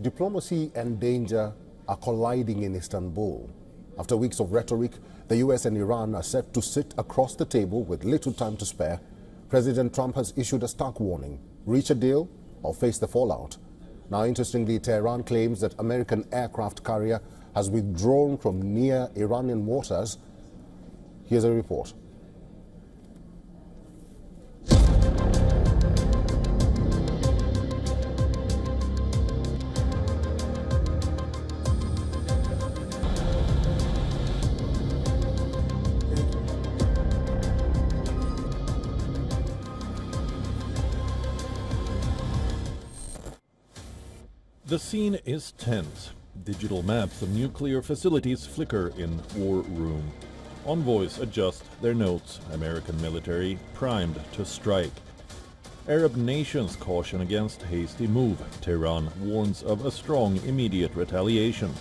Diplomacy and danger are colliding in Istanbul. After weeks of rhetoric, the US and Iran are set to sit across the table with little time to spare. President Trump has issued a stark warning: reach a deal or face the fallout. Now, interestingly, Tehran claims that American aircraft carrier has withdrawn from near Iranian waters. Here's a report. The scene is tense. Digital maps of nuclear facilities flicker in war room. Envoys adjust their notes. American military primed to strike. Arab nations caution against hasty move. Tehran warns of a strong immediate retaliation.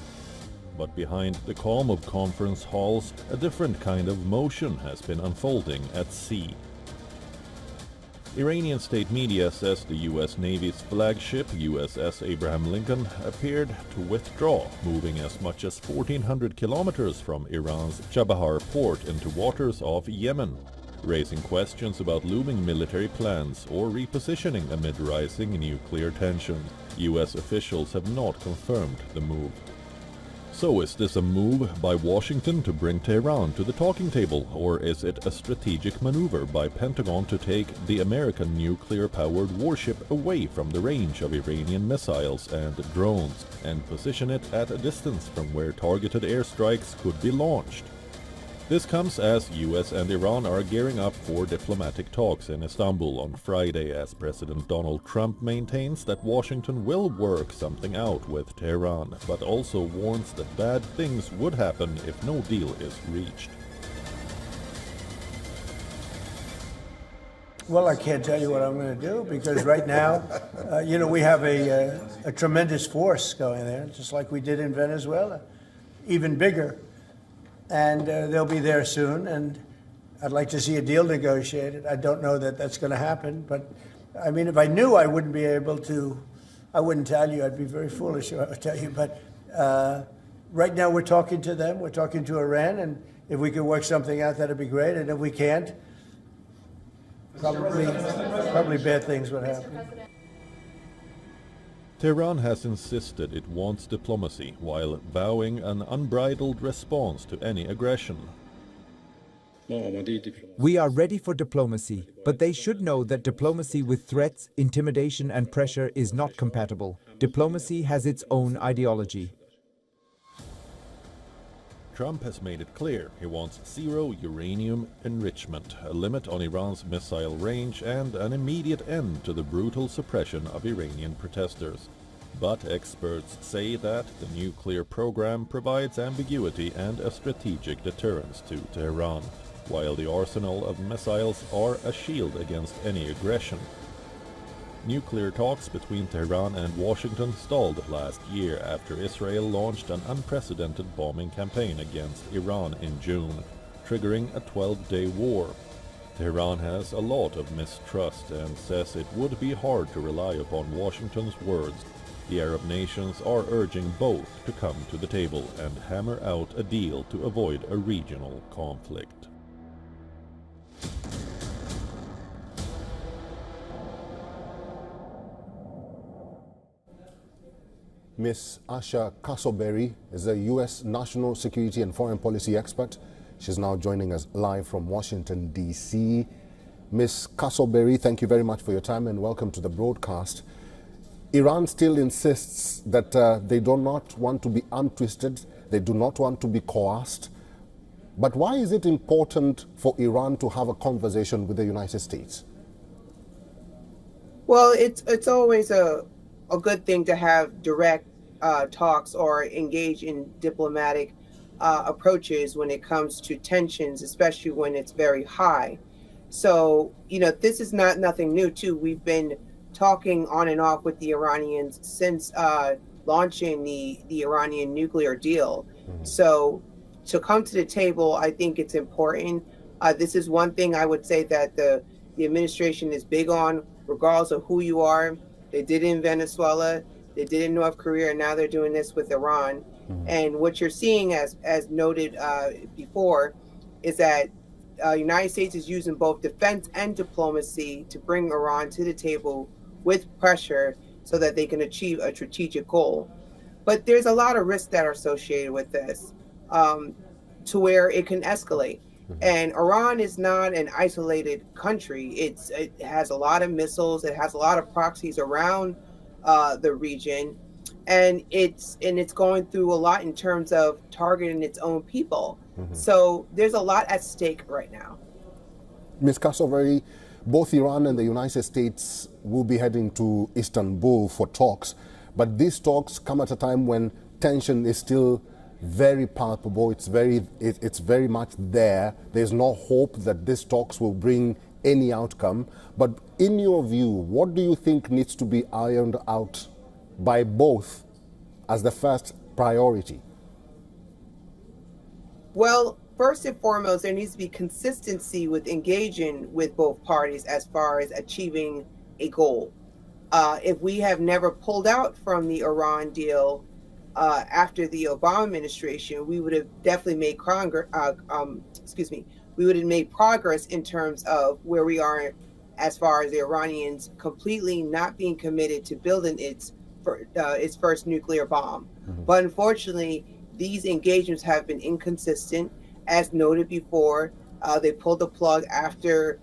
But behind the calm of conference halls, a different kind of motion has been unfolding at sea. Iranian state media says the U.S. Navy's flagship USS Abraham Lincoln appeared to withdraw, moving as much as 1,400 kilometers from Iran's Chabahar port into waters off Yemen, raising questions about looming military plans or repositioning amid rising nuclear tensions. U.S. officials have not confirmed the move. So is this a move by Washington to bring Tehran to the talking table, or is it a strategic maneuver by Pentagon to take the American nuclear-powered warship away from the range of Iranian missiles and drones and position it at a distance from where targeted airstrikes could be launched? This comes as US and Iran are gearing up for diplomatic talks in Istanbul on Friday, as President Donald Trump maintains that Washington will work something out with Tehran, but also warns that bad things would happen if no deal is reached. Well, I can't tell you what I'm going to do, because right now, we have a tremendous force going there, just like we did in Venezuela, even bigger. And they'll be there soon, and I'd like to see a deal negotiated. I don't know that that's going to happen, but I mean, if I knew, I wouldn't be able to, I wouldn't tell you. I'd be very foolish if I would tell you. But right now, we're talking to them. We're talking to Iran, and if we could work something out, that'd be great. And if we can't, probably bad things would happen. Tehran has insisted it wants diplomacy, while vowing an unbridled response to any aggression. We are ready for diplomacy, but they should know that diplomacy with threats, intimidation and pressure is not compatible. Diplomacy has its own ideology. Trump has made it clear he wants zero uranium enrichment, a limit on Iran's missile range, and an immediate end to the brutal suppression of Iranian protesters. But experts say that the nuclear program provides ambiguity and a strategic deterrence to Tehran, while the arsenal of missiles are a shield against any aggression. Nuclear talks between Tehran and Washington stalled last year after Israel launched an unprecedented bombing campaign against Iran in June, triggering a 12-day war. Tehran has a lot of mistrust and says it would be hard to rely upon Washington's words. The Arab nations are urging both to come to the table and hammer out a deal to avoid a regional conflict. Ms. Asha Kasoberry is a U.S. national security and foreign policy expert. She's now joining us live from Washington, D.C. Ms. Kasoberry, thank you very much for your time and welcome to the broadcast. Iran still insists that they do not want to be untwisted, they do not want to be coerced. But why is it important for Iran to have a conversation with the United States? Well, it's always a good thing to have direct talks or engage in diplomatic approaches when it comes to tensions, especially when it's very high. So, this is nothing new too. We've been talking on and off with the Iranians since launching the Iranian nuclear deal. Mm-hmm. So to come to the table, I think it's important. This is one thing I would say that the administration is big on, regardless of who you are. They did it in Venezuela. They did it in North Korea, and now they're doing this with Iran. And what you're seeing, as noted before, is that United States is using both defense and diplomacy to bring Iran to the table with pressure so that they can achieve a strategic goal. But there's a lot of risks that are associated with this, to where it can escalate. And Iran is not an isolated country. It has a lot of missiles. It has a lot of proxies around the region, and it's going through a lot in terms of targeting its own people. So there's a lot at stake right now. Ms. Kassoberry, both Iran and the United States will be heading to Istanbul for talks, but these talks come at a time when tension is still very palpable. It's very much there. There's no hope that these talks will bring any outcome. But in your view, what do you think needs to be ironed out by both as the first priority? Well, first and foremost, there needs to be consistency with engaging with both parties as far as achieving a goal. If we have never pulled out from the Iran deal after the Obama administration, we would have definitely made we would have made progress in terms of where we are as far as the Iranians completely not being committed to building its first nuclear bomb. But unfortunately, these engagements have been inconsistent. As noted before, they pulled the plug after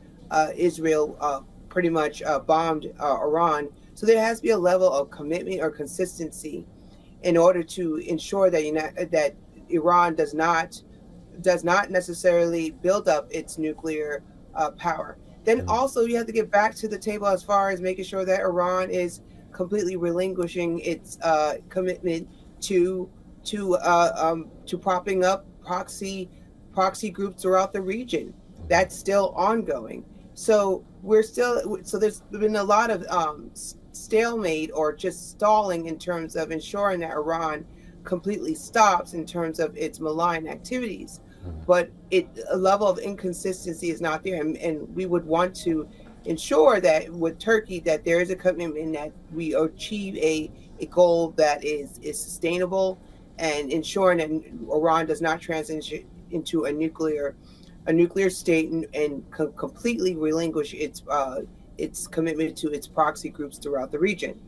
Israel pretty much bombed Iran. So there has to be a level of commitment or consistency in order to ensure that that Iran does not necessarily build up its nuclear power. Then also you have to get back to the table as far as making sure that Iran is completely relinquishing its commitment to propping up proxy groups throughout the region. That's still ongoing. So there's been a lot of stalemate or just stalling in terms of ensuring that Iran completely stops in terms of its malign activities. But a level of inconsistency is not there, and we would want to ensure that with Turkey that there is a commitment that we achieve a goal that is sustainable, and ensuring that Iran does not transition into a nuclear state and completely relinquish its commitment to its proxy groups throughout the region.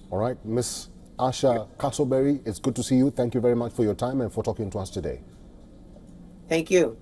All right, Ms. Asha Kassoberry, it's good to see you. Thank you very much for your time and for talking to us today. Thank you.